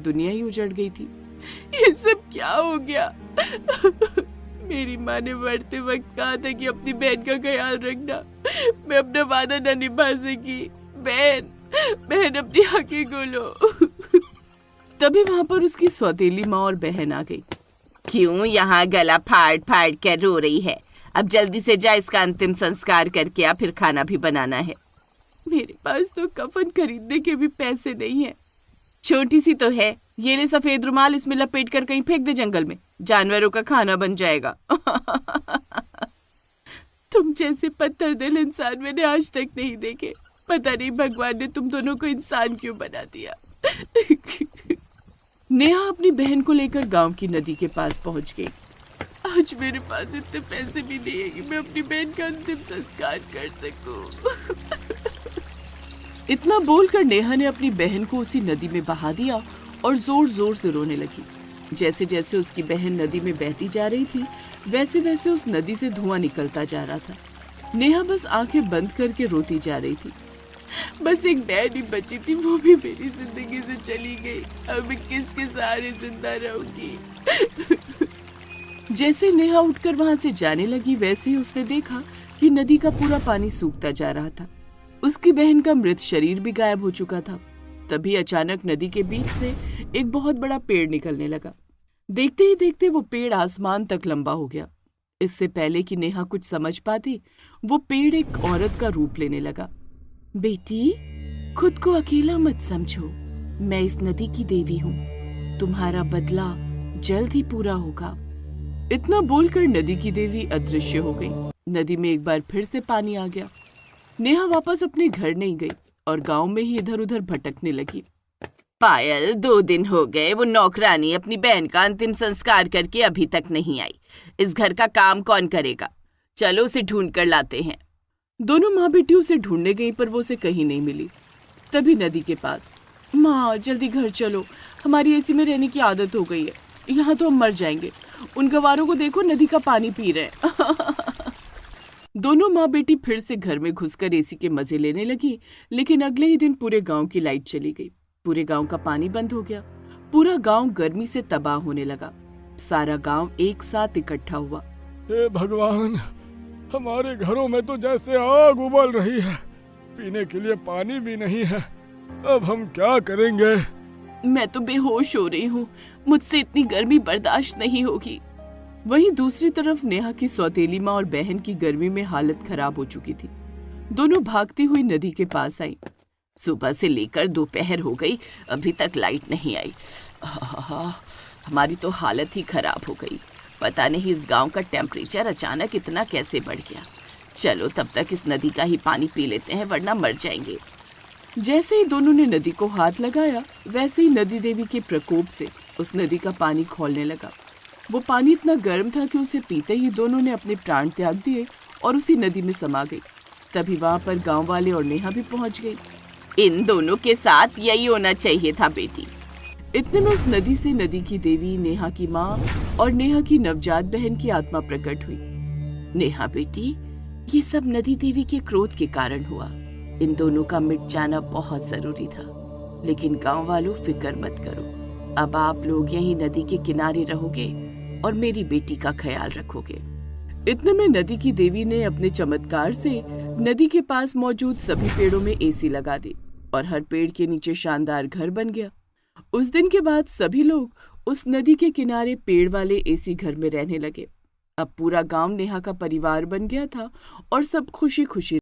दुनिया ही उजड़ गई थी। ये सब क्या हो गया? मेरी माँ ने मरते वक्त कहा था कि अपनी बहन का ख्याल रखना। मैं अपना वादा न निभा सकी। बहन अपनी आंखें खोलो। तभी वहाँ पर उसकी सौतेली माँ और बहन आ गई। क्यों यहाँ गला फाड़ फाड़ कर रो रही है? अब जल्दी से जा, इसका अंतिम संस्कार करके आ, फिर खाना भी बनाना है। मेरे पास तो कफन खरीदने के भी पैसे नहीं है। छोटी सी तो है, ये ले सफेद रुमाल, इसमें लपेट कर कहीं फेंक दे जंगल में, जानवरों का खाना बन जाएगा। तुम जैसे पत्थर दिल इंसान मैंने आज तक नहीं देखे। पता नहीं भगवान ने तुम दोनों को इंसान क्यों बना दिया। नेहा अपनी बहन को लेकर गांव की नदी के पास पहुंच गई। आज मेरे पास इतने पैसे भी नहीं है कि मैं अपनी बहन का अंतिम संस्कार कर सकूं। इतना बोलकर नेहा ने अपनी बहन को उसी नदी में बहा दिया और जोर जोर से रोने लगी। जैसे जैसे उसकी बहन नदी में बहती जा रही थी, वैसे वैसे उस नदी से धुआं निकलता जा रहा था। नेहा बस आंखें बंद करके रोती जा रही थी। बस एक बहन ही बची थी, वो भी मेरी जिंदगी से चली गई। अब मैं किसके सहारे जिंदा रहूंगी? जैसे नेहा उठकर वहां से जाने लगी, वैसे ही उसने देखा कि नदी का पूरा पानी सूखता जा रहा था। उसकी बहन का मृत शरीर भी गायब हो चुका था। तभी अचानक नदी के बीच से एक बहुत बड़ा पेड़ निकलने लगा। देखते ही देखते वो पेड़ आसमान तक लंबा हो गया। इससे पहले कि नेहा कुछ समझ पाती, वो पेड़ एक औरत का रूप लेने लगा। बेटी, खुद को अकेला मत समझो, मैं इस नदी की देवी हूँ। तुम्हारा बदला जल्द ही पूरा होगा। इतना बोलकर नदी की देवी अदृश्य हो गई। नदी में एक बार फिर से पानी आ गया। नेहा वापस अपने घर नहीं गई और गांव में ही इधर उधर भटकने लगी। पायल, 2 दिन हो गए, वो नौकरानी अपनी बहन का अंतिम संस्कार करके अभी तक नहीं आई। इस घर का काम कौन करेगा? चलो उसे ढूंढ कर लाते हैं। दोनों माँ बेटी उसे ढूंढने गई, पर वो उसे कहीं नहीं मिली। तभी नदी के पास, माँ जल्दी घर चलो, हमारी एसी में रहने की आदत हो गई है, यहाँ तो हम मर जाएंगे। उन गवारों को देखो, नदी का पानी पी रहे हैं। दोनों माँ बेटी फिर से घर में घुसकर एसी के मजे लेने लगी। लेकिन अगले ही दिन पूरे गांव की लाइट चली गई। पूरे गांव का पानी बंद हो गया। पूरा गांव गर्मी से तबाह होने लगा। सारा गांव एक साथ इकट्ठा हुआ। हे भगवान, हमारे घरों में तो जैसे आग उबल रही है, पीने के लिए पानी भी नहीं है। अब हम क्या करेंगे? मैं तो बेहोश हो रही हूँ, मुझसे इतनी गर्मी बर्दाश्त नहीं होगी। वहीं दूसरी तरफ नेहा की सौतेली माँ और बहन की गर्मी में हालत खराब हो चुकी थी। दोनों भागती हुई नदी के पास आई। सुबह से लेकर दोपहर हो गई, अभी तक लाइट नहीं आई। हमारी तो हालत ही खराब हो गई। पता नहीं इस गांव का टेम्परेचर अचानक इतना कैसे बढ़ गया। चलो तब तक इस नदी का ही पानी पी लेते हैं, वरना मर जाएंगे। जैसे ही दोनों ने नदी को हाथ लगाया, वैसे ही नदी देवी के प्रकोप से उस नदी का पानी खौलने लगा। वो पानी इतना गर्म था कि उसे पीते ही दोनों ने अपने प्राण त्याग दिए और उसी नदी में समा गई। तभी वहां पर गांव वाले और नेहा भी पहुंच गई। इन दोनों के साथ यही होना चाहिए था बेटी। इतने में उस नदी से नदी की देवी, नेहा की माँ और नेहा की नवजात बहन की आत्मा प्रकट हुई। नेहा बेटी, ये सब नदी देवी के क्रोध के कारण हुआ। इन दोनों का मिट जाना बहुत जरूरी था। लेकिन गांव वालों, फिक्र मत करो। अब आप लोग यहीं नदी के किनारे रहोगे और मेरी बेटी का ख्याल रखोगे। इतने में नदी की देवी ने अपने चमत्कार से नदी के पास मौजूद सभी पेड़ों में एसी लगा दी और हर पेड़ के नीचे शानदार घर बन गया। उस दिन के बाद सभी लोग उस नदी के किनारे पेड़ वाले एसी घर में रहने लगे। अब पूरा गांव नेहा का परिवार बन गया था और सब खुशी खुशी